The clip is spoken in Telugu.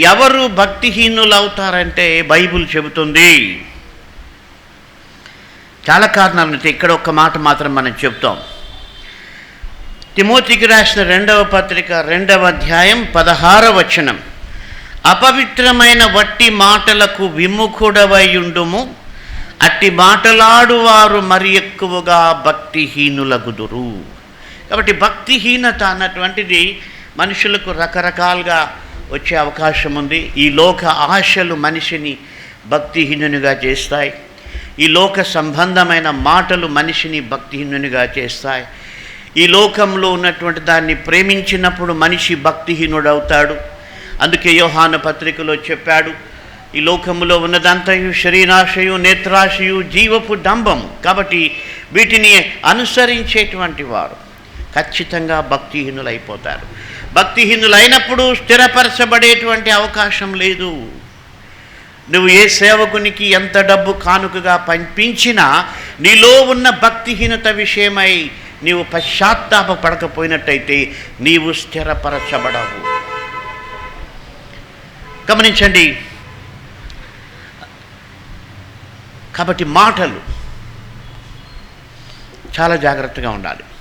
ఎవరు భక్తిహీనులవుతారంటే బైబిల్ చెబుతుంది. చాలా కారణాలు ఉంటాయి. ఇక్కడ ఒక్క మాట మాత్రం మనం చెప్తాం. తిమోతికి రాసిన 2వ పత్రిక 2వ అధ్యాయం 16వ వచనం, అపవిత్రమైన వట్టి మాటలకు విముఖుడవైయుండుము, అట్టి మాటలాడువారు మరి ఎక్కువగా భక్తిహీనులగుదురు. కాబట్టి భక్తిహీనత అన్నటువంటిది మనుషులకు రకరకాలుగా వచ్చే అవకాశం ఉంది. ఈ లోక ఆశలు మనిషిని భక్తిహీనునిగా చేస్తాయి. ఈ లోక సంబంధమైన మాటలు మనిషిని భక్తిహీనునిగా చేస్తాయి. ఈ లోకంలో ఉన్నటువంటి దాన్ని ప్రేమించినప్పుడు మనిషి భక్తిహీనుడవుతాడు. అందుకే యోహాను పత్రికలో చెప్పాడు, ఈ లోకములో ఉన్నదంతయు శరీరాశయు, నేత్రాశయు, జీవపు డంబము. కాబట్టి వీటిని అనుసరించేటువంటి వారు ఖచ్చితంగా భక్తిహీనులైపోతారు. భక్తిహీనులైనప్పుడు స్థిరపరచబడేటువంటి అవకాశం లేదు. నువ్వు ఏ సేవకునికి ఎంత డబ్బు కానుకగా పంపించినా నీలో ఉన్న భక్తిహీనత విషయమై నీవు పశ్చాత్తాపపడకపోయినట్టయితే నీవు స్థిరపరచబడవు. గమనించండి. కాబట్టి మాటలు చాలా జాగ్రత్తగా ఉండాలి.